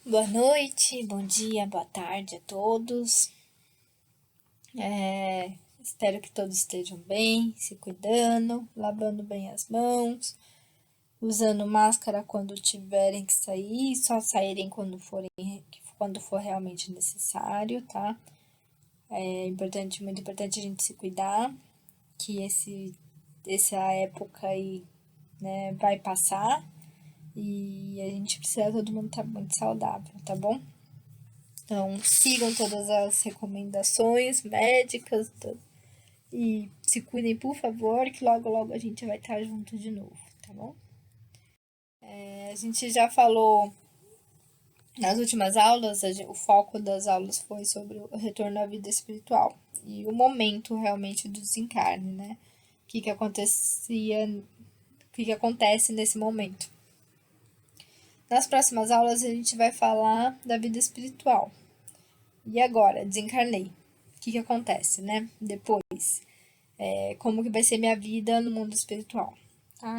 Boa noite, bom dia, boa tarde a todos. Espero que todos estejam bem, se cuidando, lavando bem as mãos, usando máscara quando tiverem que sair, só saírem quando for realmente necessário, tá? É importante, muito importante a gente se cuidar, que essa época aí, né, vai passar e a gente precisa todo mundo estar muito saudável, tá bom? Então, sigam todas as recomendações médicas e se cuidem, por favor, que logo, logo a gente vai estar junto de novo, tá bom? A gente já falou nas últimas aulas, o foco das aulas foi sobre o retorno à vida espiritual e o momento realmente do desencarne, né? O que acontece nesse momento. Nas próximas aulas a gente vai falar da vida espiritual. E agora, desencarnei. O que acontece, né? Depois, como que vai ser minha vida no mundo espiritual.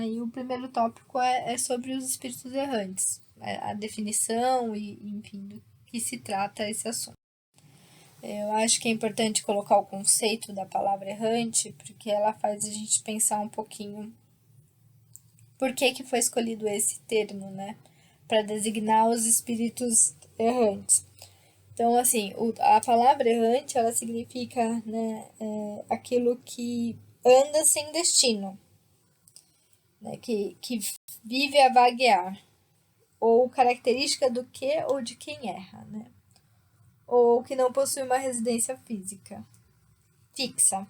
E o primeiro tópico é sobre os espíritos errantes, a definição e, enfim, do que se trata esse assunto. Eu acho que é importante colocar o conceito da palavra errante, porque ela faz a gente pensar um pouquinho por que foi escolhido esse termo, né? Para designar os espíritos errantes. Então, assim, a palavra errante, ela significa, né, aquilo que anda sem destino, né, que vive a vaguear, ou característica do que ou de quem erra, né, ou que não possui uma residência física fixa.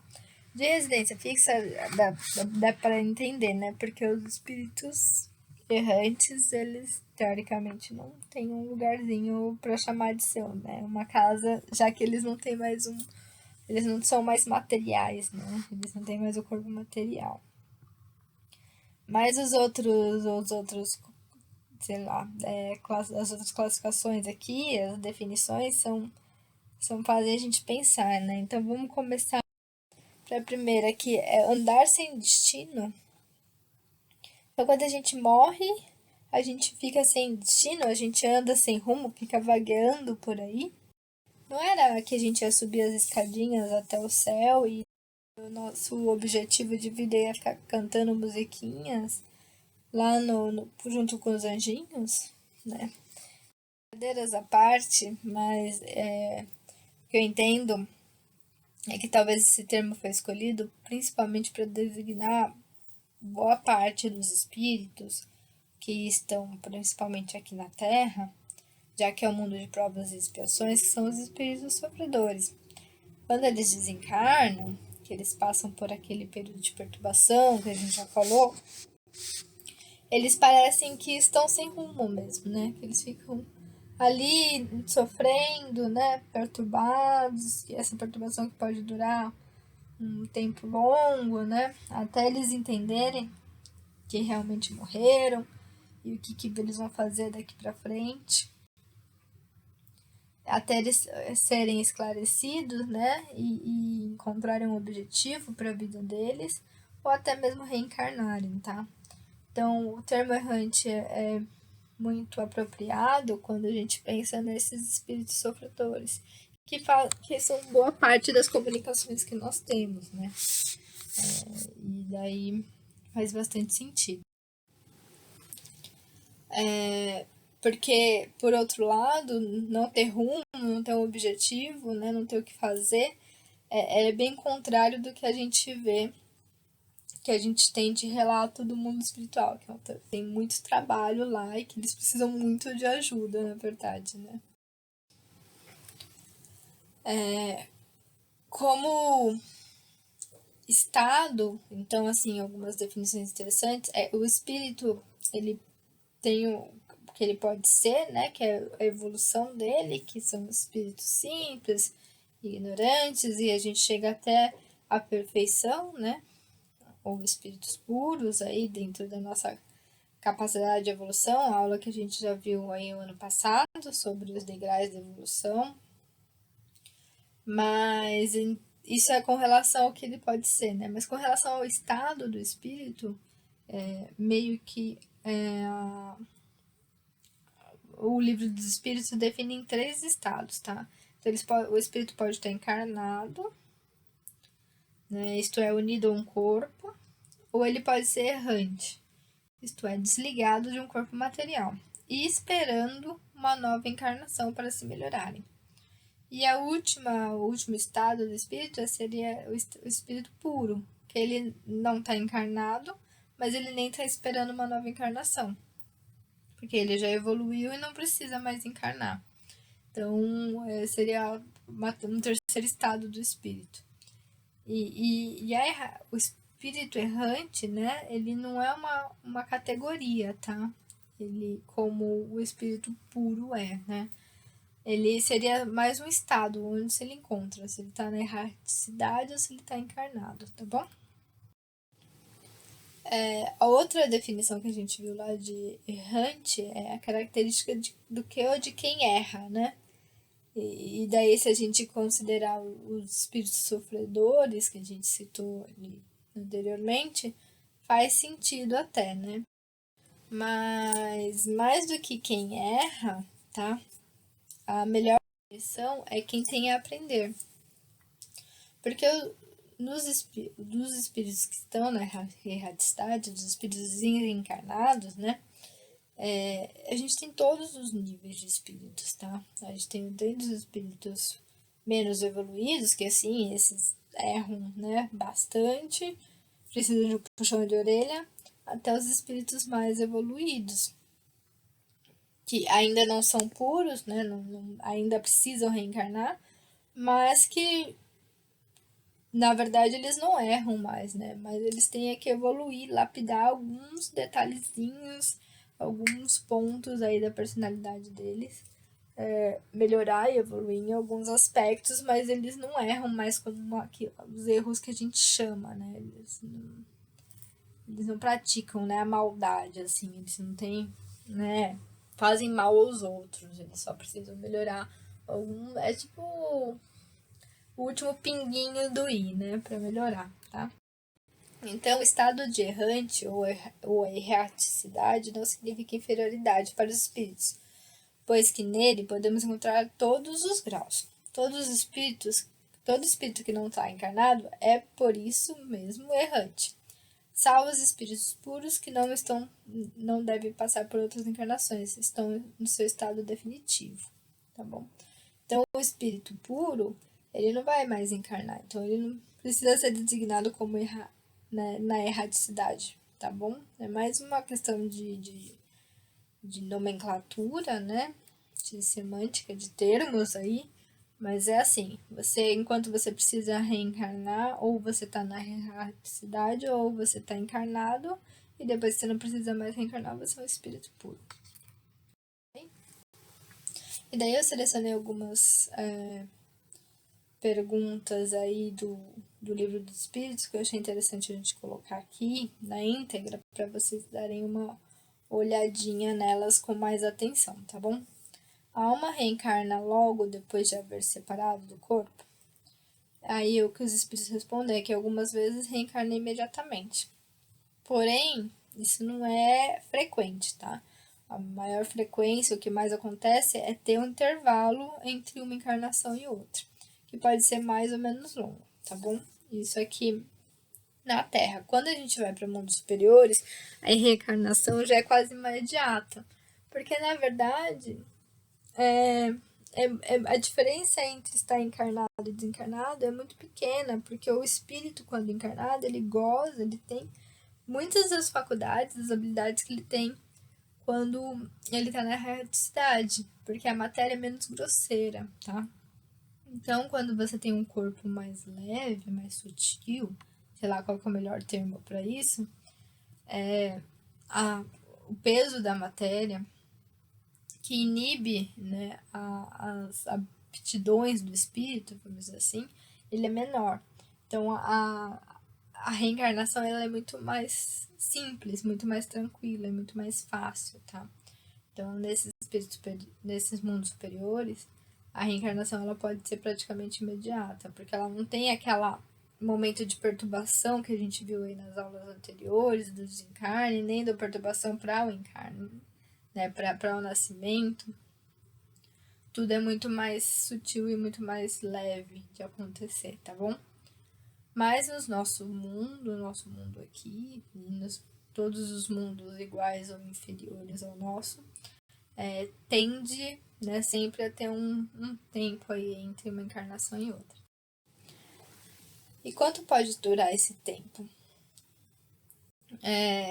De residência fixa dá para entender, né, porque os espíritos errantes, eles teoricamente não têm um lugarzinho para chamar de seu, né, uma casa, já que eles não têm mais eles não são mais materiais, né, eles não têm mais o corpo material. Mas os outros, sei lá, as outras classificações aqui, as definições são fazem a gente pensar, né? Então vamos começar para a primeira, que é andar sem destino. Então quando a gente morre, a gente fica sem destino, a gente anda sem rumo, fica vagueando por aí. Não era que a gente ia subir as escadinhas até o céu e o nosso objetivo de vida ia ficar cantando musiquinhas lá junto com os anjinhos, né? Brincadeiras à parte, mas o que eu entendo é que talvez esse termo foi escolhido principalmente para designar boa parte dos espíritos que estão principalmente aqui na Terra, já que é o mundo de provas e expiações, que são os espíritos sofredores. Quando eles desencarnam, que eles passam por aquele período de perturbação que a gente já falou, eles parecem que estão sem rumo mesmo, né? Que eles ficam ali sofrendo, né? Perturbados, e essa perturbação que pode durar um tempo longo, né? Até eles entenderem que realmente morreram e o que eles vão fazer daqui para frente. Até eles serem esclarecidos, né? E encontrarem um objetivo para a vida deles, ou até mesmo reencarnarem, tá? Então, o termo errante é muito apropriado quando a gente pensa nesses espíritos sofredores, que são boa parte das comunicações que nós temos, né? E daí faz bastante sentido. Porque, por outro lado, não ter rumo, não ter um objetivo, né? Não ter o que fazer, é bem contrário do que a gente vê, que a gente tem de relato do mundo espiritual, que tem muito trabalho lá e que eles precisam muito de ajuda, na verdade, né? Como estado, então, assim, algumas definições interessantes, o espírito, ele tem o que ele pode ser, né, que é a evolução dele, que são espíritos simples, ignorantes, e a gente chega até a perfeição, né, ou espíritos puros aí dentro da nossa capacidade de evolução, a aula que a gente já viu aí o ano passado sobre os degraus da evolução, mas isso é com relação ao que ele pode ser, né? Mas com relação ao estado do espírito, meio que o livro dos espíritos define em 3 estados, tá? Então, o espírito pode estar encarnado, né, isto é, unido a um corpo, ou ele pode ser errante, isto é, desligado de um corpo material, e esperando uma nova encarnação para se melhorarem. E o último estado do espírito seria o espírito puro, que ele não está encarnado, mas ele nem está esperando uma nova encarnação, porque ele já evoluiu e não precisa mais encarnar. Então, seria um terceiro estado do espírito. O espírito errante, né, ele não é uma categoria, tá? Ele, como o espírito puro é, né? Ele seria mais um estado onde se ele encontra, se ele está na erraticidade ou se ele está encarnado, tá bom? A outra definição que a gente viu lá de errante é a característica do que ou de quem erra, né? E daí, se a gente considerar os espíritos sofredores, que a gente citou ali anteriormente, faz sentido até, né? Mas, mais do que quem erra, tá? A melhor definição é quem tem a aprender. Porque dos espíritos que estão na erraticidade, dos espíritos encarnados, né? A gente tem todos os níveis de espíritos, tá? A gente tem desde os espíritos menos evoluídos, que assim, esses erram, né, bastante, precisam de um puxão de orelha, até os espíritos mais evoluídos, que ainda não são puros, né, ainda precisam reencarnar, mas que, na verdade, eles não erram mais, né, mas eles têm que evoluir, lapidar alguns detalhezinhos, alguns pontos aí da personalidade deles, melhorar e evoluir em alguns aspectos, mas eles não erram mais como os erros que a gente chama, né? Eles não praticam, né, a maldade, assim, eles não têm, né, fazem mal aos outros, eles só precisam melhorar é tipo o último pinguinho do i, né, para melhorar, tá? Então, o estado de errante ou erraticidade não significa inferioridade para os espíritos, pois que nele podemos encontrar todos os graus. Todo espírito que não está encarnado é, por isso mesmo, errante. Salvo os espíritos puros que não devem passar por outras encarnações, estão no seu estado definitivo, tá bom? Então, o espírito puro, ele não vai mais encarnar, então ele não precisa ser designado como na erraticidade, tá bom? É mais uma questão de nomenclatura, né? De semântica, de termos aí. Mas é assim, enquanto você precisa reencarnar, ou você tá na erraticidade, ou você tá encarnado, e depois você não precisa mais reencarnar, você é um espírito puro. E daí eu selecionei algumas perguntas aí do livro dos espíritos que eu achei interessante a gente colocar aqui na íntegra para vocês darem uma olhadinha nelas com mais atenção, tá bom? A alma reencarna logo depois de haver separado do corpo? Aí o que os espíritos respondem é que algumas vezes reencarna imediatamente. Porém, isso não é frequente, tá? A maior frequência, o que mais acontece é ter um intervalo entre uma encarnação e outra, que pode ser mais ou menos longo, tá bom? Isso aqui na Terra. Quando a gente vai para mundos superiores, a reencarnação já é quase imediata. Porque, na verdade, a diferença entre estar encarnado e desencarnado é muito pequena, porque o espírito, quando encarnado, ele goza, ele tem muitas das faculdades, das habilidades que ele tem quando ele está na erraticidade, porque a matéria é menos grosseira, tá? Então, quando você tem um corpo mais leve, mais sutil, sei lá qual que é o melhor termo para isso, o peso da matéria que inibe, né, as aptidões do espírito, vamos dizer assim, ele é menor. Então, a reencarnação ela é muito mais simples, muito mais tranquila, é muito mais fácil, tá? Então, nesses mundos superiores, a reencarnação ela pode ser praticamente imediata, porque ela não tem aquela momento de perturbação que a gente viu aí nas aulas anteriores, do desencarne, nem da perturbação para o encarne. né, para o nascimento, tudo é muito mais sutil e muito mais leve de acontecer, tá bom? Mas no nosso mundo aqui, todos os mundos iguais ou inferiores ao nosso, tende, né, sempre a ter um tempo aí entre uma encarnação e outra. E quanto pode durar esse tempo?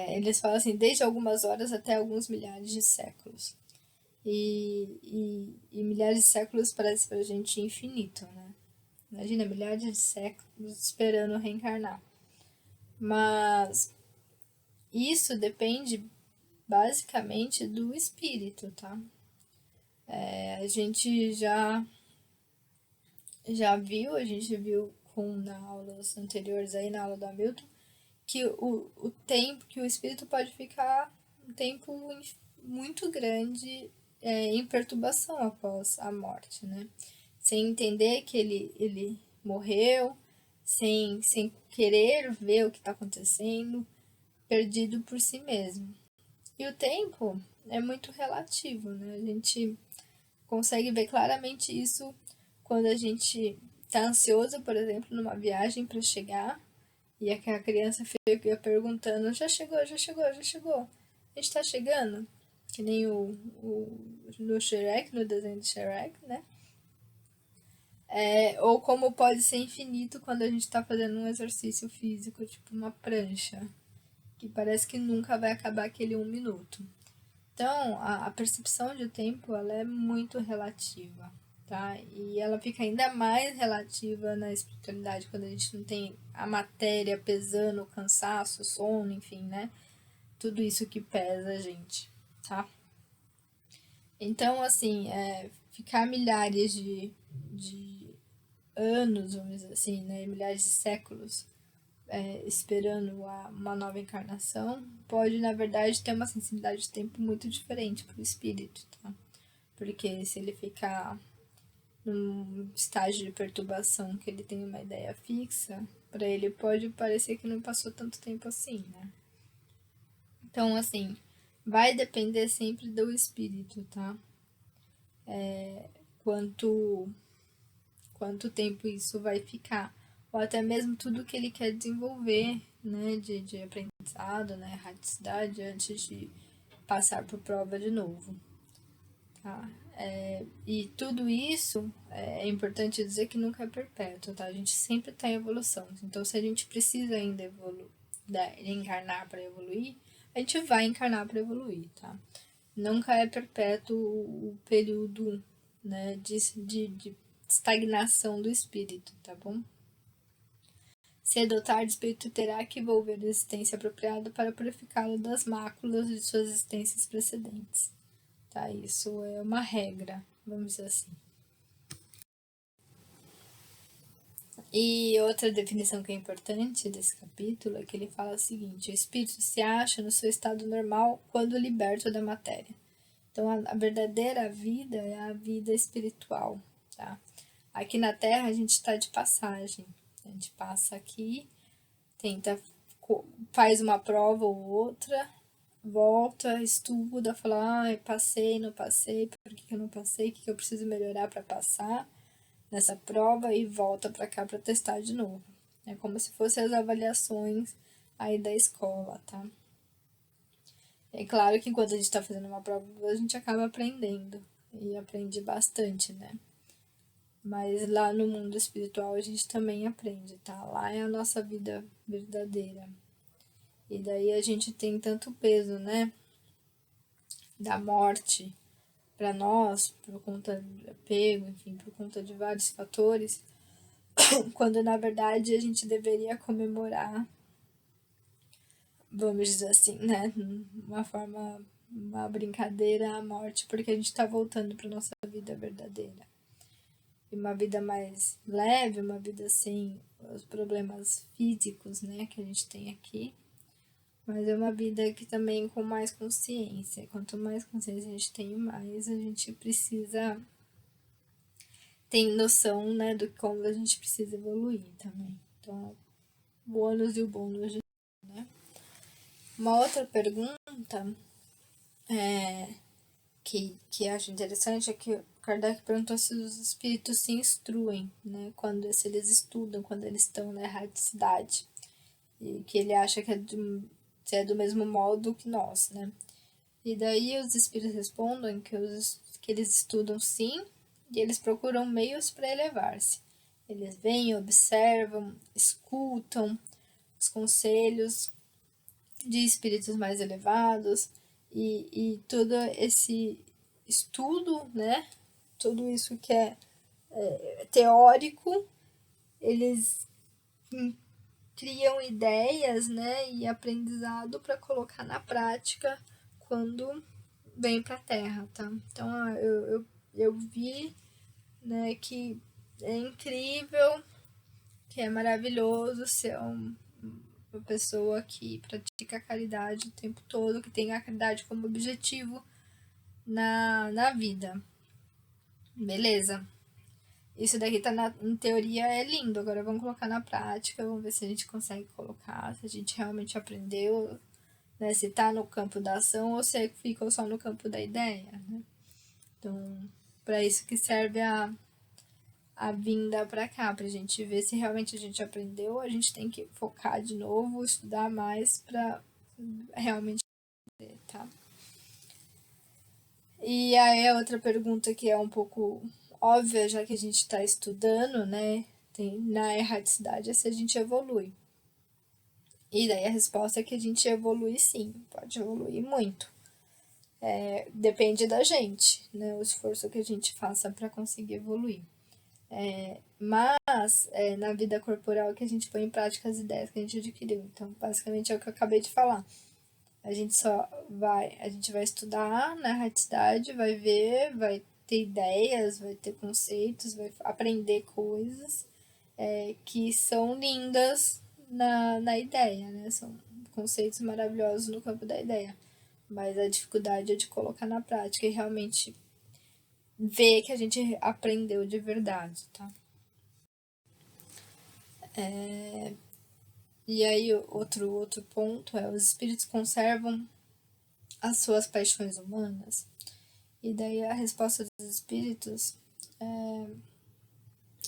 Eles falam assim, desde algumas horas até alguns milhares de séculos. E milhares de séculos parece pra gente infinito, né? Imagina, milhares de séculos esperando reencarnar. Mas isso depende basicamente do espírito, tá? A gente já viu, a gente viu nas aulas anteriores aí, na aula do Hamilton, que o tempo que o espírito pode ficar um tempo muito grande em perturbação após a morte, né? Sem entender que ele morreu, sem querer ver o que está acontecendo, perdido por si mesmo. E o tempo é muito relativo, né? A gente consegue ver claramente isso quando a gente está ansioso, por exemplo, numa viagem para chegar, e aquela criança fica perguntando, já chegou? A gente tá chegando? Que nem no Shrek, no desenho de Shrek, né? Ou como pode ser infinito quando a gente tá fazendo um exercício físico, tipo uma prancha, que parece que nunca vai acabar aquele 1 minuto. Então, a percepção de tempo, ela é muito relativa, tá? E ela fica ainda mais relativa na espiritualidade, quando a gente não tem a matéria pesando, o cansaço, o sono, enfim, né? Tudo isso que pesa a gente, tá? Então, assim, ficar milhares de anos, vamos dizer assim, né? Milhares de séculos esperando uma nova encarnação, pode, na verdade, ter uma sensibilidade de tempo muito diferente para o espírito, tá? Porque se ele ficar num estágio de perturbação que ele tem uma ideia fixa, para ele pode parecer que não passou tanto tempo assim, né? Então, assim, vai depender sempre do espírito, tá? Quanto tempo isso vai ficar, ou até mesmo tudo que ele quer desenvolver, né, de aprendizado, né, erraticidade, antes de passar por prova de novo, tá? E tudo isso é importante dizer que nunca é perpétuo, tá? A gente sempre está em evolução. Então, se a gente precisa ainda encarnar para evoluir, a gente vai encarnar para evoluir, tá? Nunca é perpétuo o período, né, de estagnação do espírito, tá bom? Cedo ou tarde, o espírito terá que envolver a existência apropriada para purificá-lo das máculas de suas existências precedentes. Tá? Isso é uma regra, vamos dizer assim. E outra definição que é importante desse capítulo é que ele fala o seguinte: o espírito se acha no seu estado normal quando liberto da matéria. Então, a verdadeira vida é a vida espiritual, tá? Aqui na Terra a gente está de passagem. A gente passa aqui, faz uma prova ou outra, volta, estuda, fala, passei, não passei, por que eu não passei, o que eu preciso melhorar para passar nessa prova, e volta para cá para testar de novo. É como se fossem as avaliações aí da escola, tá? É claro que enquanto a gente está fazendo uma prova, a gente acaba aprendendo, e aprende bastante, né? Mas lá no mundo espiritual a gente também aprende, tá? Lá é a nossa vida verdadeira. E daí a gente tem tanto peso, né? Da morte para nós, por conta do apego, enfim, por conta de vários fatores, quando na verdade a gente deveria comemorar, vamos dizer assim, né? Uma brincadeira à morte, porque a gente está voltando para nossa vida verdadeira. E uma vida mais leve, uma vida sem os problemas físicos, né, que a gente tem aqui. Mas é uma vida que também com mais consciência. Quanto mais consciência a gente tem, mais a gente precisa ter noção, né, do como a gente precisa evoluir também. Então, o ônus e o bônus, né? Uma outra pergunta é que acho interessante é que Kardec perguntou se os espíritos se instruem, né? Se eles estudam, quando eles estão na erraticidade. E que ele acha que é do mesmo modo que nós, né? E daí os espíritos respondem que eles estudam sim, e eles procuram meios para elevar-se. Eles vêm, observam, escutam os conselhos de espíritos mais elevados, e todo esse estudo, né? Tudo isso que é teórico, eles criam ideias, né, e aprendizado para colocar na prática quando vem para a Terra, tá? Então eu vi, né, que é incrível, que é maravilhoso ser uma pessoa que pratica a caridade o tempo todo, que tem a caridade como objetivo na vida. Beleza? Isso daqui tá em teoria é lindo, agora vamos colocar na prática, vamos ver se a gente consegue colocar, se a gente realmente aprendeu, né, se tá no campo da ação ou se ficou só no campo da ideia, né? Então, para isso que serve a vinda para cá, pra gente ver se realmente a gente aprendeu, a gente tem que focar de novo, estudar mais para realmente aprender, tá? E aí a outra pergunta que é um pouco óbvia, já que a gente está estudando, né, na erraticidade, é se a gente evolui. E daí a resposta é que a gente evolui sim, pode evoluir muito. Depende da gente, né, o esforço que a gente faça para conseguir evoluir. Mas na vida corporal que a gente põe em prática as ideias que a gente adquiriu. Então, basicamente é o que eu acabei de falar. A gente vai estudar na erraticidade, vai ver, vai ter ideias, vai ter conceitos, vai aprender coisas que são lindas na ideia, né? São conceitos maravilhosos no campo da ideia. Mas a dificuldade é de colocar na prática e realmente ver que a gente aprendeu de verdade, tá? E aí, outro ponto é: os espíritos conservam as suas paixões humanas? E daí a resposta dos espíritos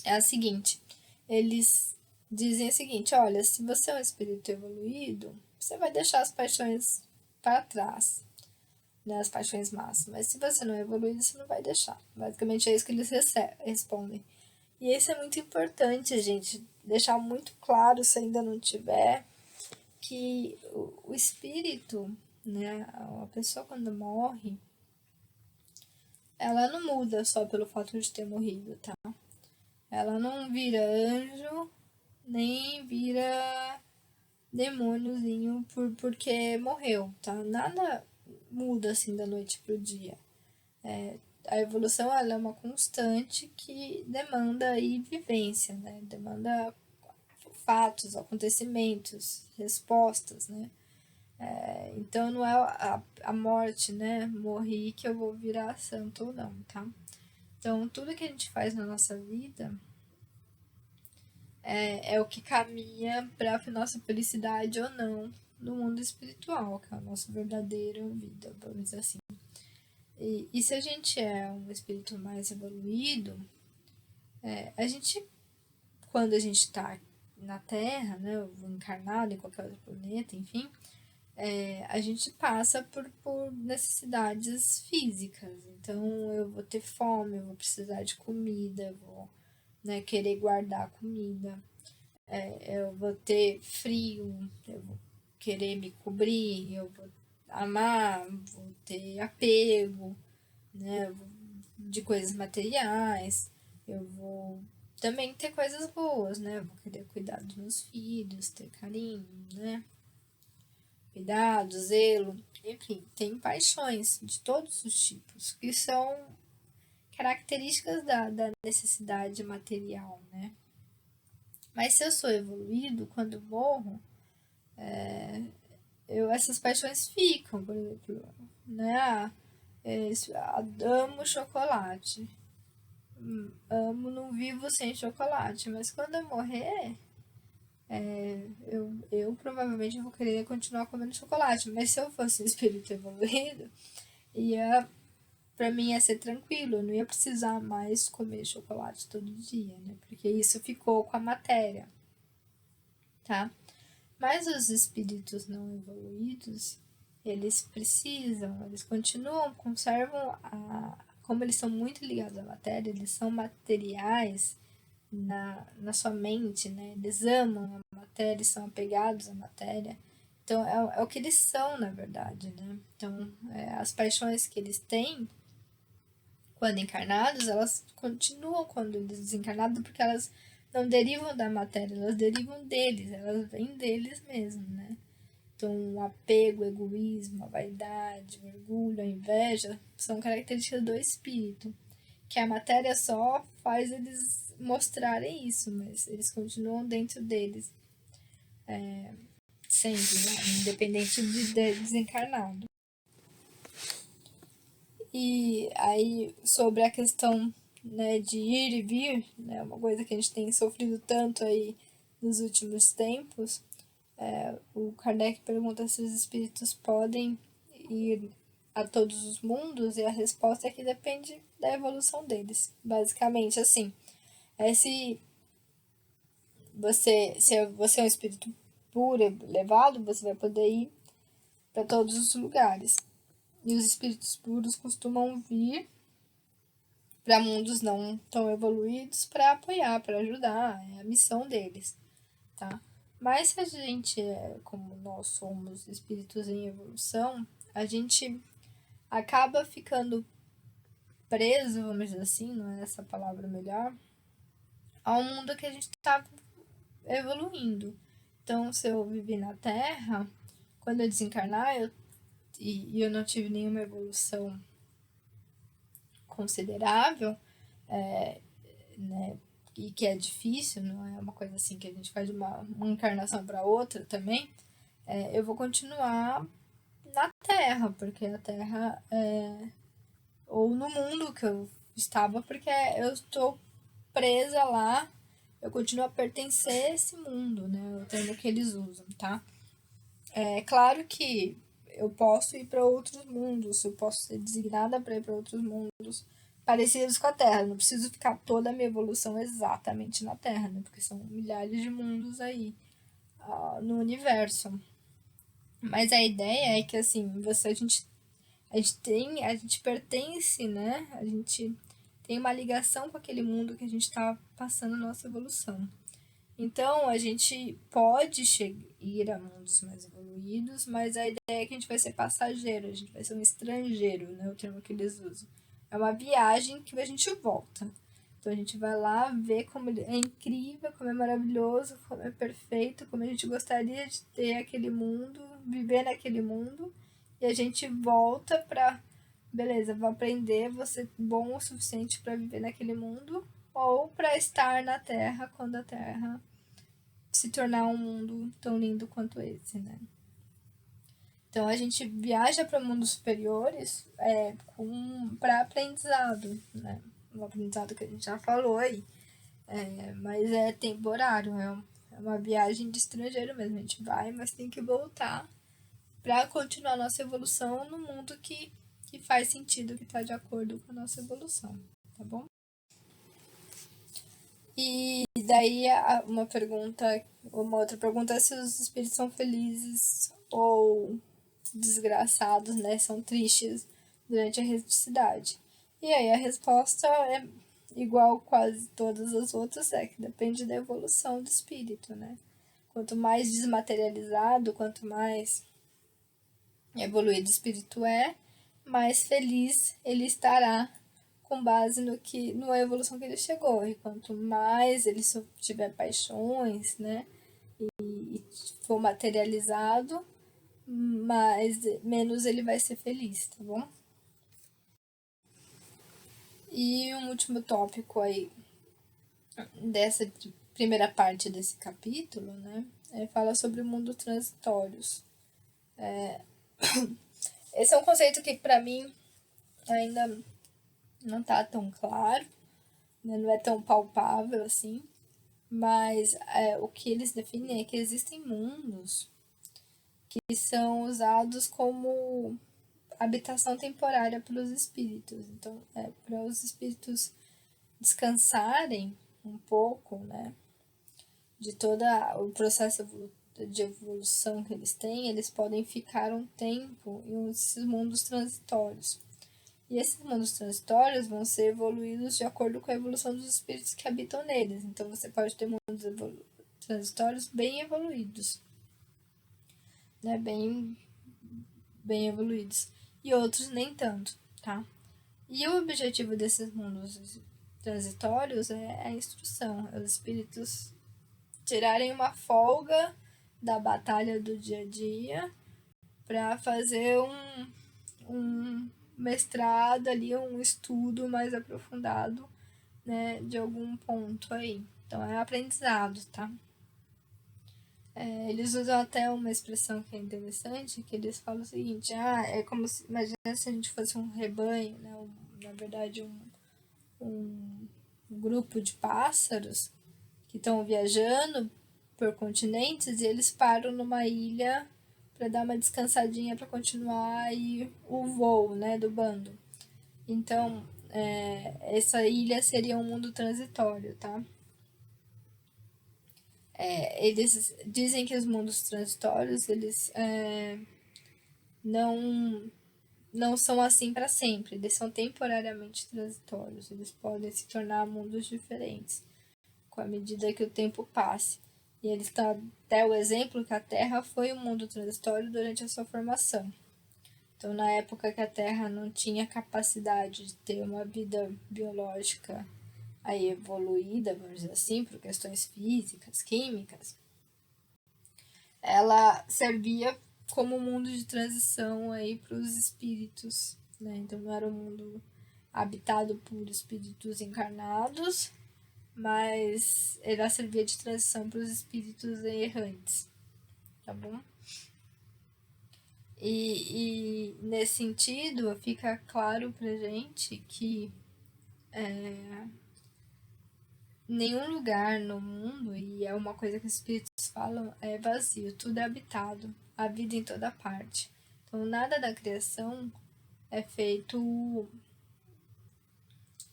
é a seguinte: eles dizem o seguinte: olha, se você é um espírito evoluído, você vai deixar as paixões para trás, né, as paixões más. Mas se você não é evoluído, você não vai deixar. Basicamente é isso que eles respondem. E isso é muito importante, gente, deixar muito claro, se ainda não tiver, que o espírito, né, a pessoa quando morre, ela não muda só pelo fato de ter morrido, tá? Ela não vira anjo, nem vira demôniozinho porque morreu, tá? Nada muda assim da noite pro dia. A evolução ela é uma constante que demanda aí vivência, né? Demanda fatos, acontecimentos, respostas, né? Então não é a morte, né? Morri que eu vou virar santo ou não, tá? Então tudo que a gente faz na nossa vida é o que caminha para a nossa felicidade ou não no mundo espiritual, que é a nossa verdadeira vida, vamos dizer assim. E se a gente é um espírito mais evoluído, a gente, quando a gente está na Terra, né, ou encarnado em qualquer outro planeta, enfim, a gente passa por necessidades físicas. Então, eu vou ter fome, eu vou precisar de comida, eu vou, né, querer guardar comida, eu vou ter frio, eu vou querer me cobrir, eu vou amar, vou ter apego, né, de coisas materiais, eu vou também ter coisas boas, né, eu vou querer cuidar dos meus filhos, ter carinho, né, cuidado, zelo, enfim, tem paixões de todos os tipos, que são características da necessidade material, né. Mas se eu sou evoluído, quando eu morro, essas paixões ficam, por exemplo, né? Amo chocolate. Amo, não vivo sem chocolate. Mas quando eu morrer, eu provavelmente vou querer continuar comendo chocolate. Mas se eu fosse um espírito evoluído, ia para mim ia ser tranquilo, eu não ia precisar mais comer chocolate todo dia, né? Porque isso ficou com a matéria, tá? Mas os espíritos não evoluídos, eles precisam, eles continuam, conservam como eles são muito ligados à matéria, eles são materiais na sua mente, né? Eles amam a matéria, eles são apegados à matéria. Então, é o que eles são, na verdade, né? Então, as paixões que eles têm quando encarnados, elas continuam quando eles desencarnados, porque elas não derivam da matéria, elas derivam deles, elas vêm deles mesmo, né? Então, o apego, o egoísmo, a vaidade, o orgulho, a inveja são características do espírito, que a matéria só faz eles mostrarem isso, mas eles continuam dentro deles, sempre, né? Independente de desencarnado. E aí, sobre a questão, né, de ir e vir, né, uma coisa que a gente tem sofrido tanto aí nos últimos tempos, o Kardec pergunta se os espíritos podem ir a todos os mundos, e a resposta é que depende da evolução deles. Basicamente, assim, se você é um espírito puro, elevado, você vai poder ir para todos os lugares. E os espíritos puros costumam vir para mundos não tão evoluídos para apoiar, para ajudar, é a missão deles, tá? Mas se a gente, como nós somos espíritos em evolução, a gente acaba ficando preso, vamos dizer assim, não é essa palavra melhor, ao mundo que a gente está evoluindo. Então, se eu vivi na Terra, quando eu desencarnar, e eu não tive nenhuma evolução considerável, né, e que é difícil, não é uma coisa assim que a gente faz de uma encarnação para outra também, eu vou continuar na Terra, porque a Terra ou no mundo que eu estava, porque eu estou presa lá, eu continuo a pertencer a esse mundo, né, o termo que eles usam, tá? É claro que eu posso ir para outros mundos, eu posso ser designada para ir para outros mundos parecidos com a Terra. Eu não preciso ficar toda a minha evolução exatamente na Terra, né? Porque são milhares de mundos aí no universo. Mas a ideia é que assim, a gente pertence, né? A gente tem uma ligação com aquele mundo que a gente está passando a nossa evolução. Então, a gente pode ir a mundos mais evoluídos, mas a ideia é que a gente vai ser passageiro, a gente vai ser um estrangeiro, né? O termo que eles usam. É uma viagem que a gente volta. Então, a gente vai lá ver como é incrível, como é maravilhoso, como é perfeito, como a gente gostaria de ter aquele mundo, viver naquele mundo. E a gente volta pra, beleza, vou aprender, vou ser bom o suficiente para viver naquele mundo, ou para estar na Terra quando a Terra se tornar um mundo tão lindo quanto esse, né? Então a gente viaja para mundos superiores para aprendizado, né? Um aprendizado que a gente já falou aí, mas é temporário, é uma viagem de estrangeiro mesmo. A gente vai, mas tem que voltar para continuar a nossa evolução no mundo que faz sentido, que está de acordo com a nossa evolução, tá bom? E daí uma outra pergunta é se os espíritos são felizes ou desgraçados, né? São tristes durante a erreticidade. E aí a resposta é igual quase todas as outras, é que depende da evolução do espírito, né? Quanto mais desmaterializado, quanto mais evoluído o espírito mais feliz ele estará com base na evolução que ele chegou. E quanto mais ele tiver paixões, né, e for materializado, menos ele vai ser feliz, tá bom? E um último tópico aí dessa primeira parte desse capítulo, né, fala sobre o mundo transitórios. Esse é um conceito que para mim ainda não tá tão claro, né, não é tão palpável assim, mas o que eles definem é que existem mundos que são usados como habitação temporária para os espíritos. Então, para os espíritos descansarem um pouco, né, de todo o processo de evolução que eles têm, eles podem ficar um tempo em esses mundos transitórios. E esses mundos transitórios vão ser evoluídos de acordo com a evolução dos espíritos que habitam neles. Então, você pode ter mundos transitórios bem evoluídos, né, bem evoluídos, e outros nem tanto, tá? E o objetivo desses mundos transitórios é a instrução, é os espíritos tirarem uma folga da batalha do dia a dia para fazer um mestrado ali, um estudo mais aprofundado, né, de algum ponto aí. Então é aprendizado, tá? Eles usam até uma expressão que é interessante, que eles falam o seguinte: é como se, imagina se a gente fosse um rebanho, né, na verdade um grupo de pássaros que estão viajando por continentes e eles param numa ilha para dar uma descansadinha para continuar aí o voo, né, do bando. Então, essa ilha seria um mundo transitório, tá? Eles dizem que os mundos transitórios, eles não são assim para sempre, eles são temporariamente transitórios, eles podem se tornar mundos diferentes com a medida que o tempo passe. E ele está até o exemplo que a Terra foi um mundo transitório durante a sua formação. Então, na época que a Terra não tinha capacidade de ter uma vida biológica aí evoluída, vamos dizer assim, por questões físicas, químicas, ela servia como mundo de transição aí para os espíritos, né? Então, não era um mundo habitado por espíritos encarnados, mas ela servia de transição para os espíritos errantes, tá bom? E nesse sentido, fica claro pra gente que nenhum lugar no mundo, e é uma coisa que os espíritos falam, é vazio, tudo é habitado, a vida em toda parte. Então, nada da criação é feito,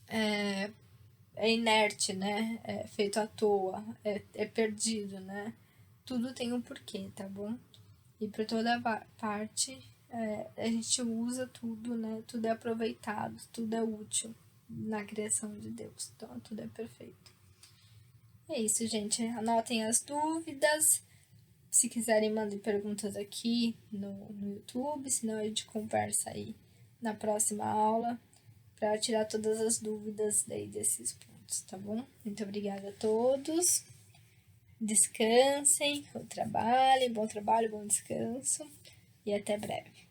é inerte, né? É feito à toa, é perdido, né? Tudo tem um porquê, tá bom? E por toda parte, a gente usa tudo, né? Tudo é aproveitado, tudo é útil na criação de Deus. Então, tudo é perfeito. É isso, gente. Anotem as dúvidas. Se quiserem, mandem perguntas aqui no YouTube, senão a gente conversa aí na próxima aula para tirar todas as dúvidas daí desses pontos, tá bom? Muito obrigada a todos. Descansem, trabalhem, bom trabalho, bom descanso e até breve.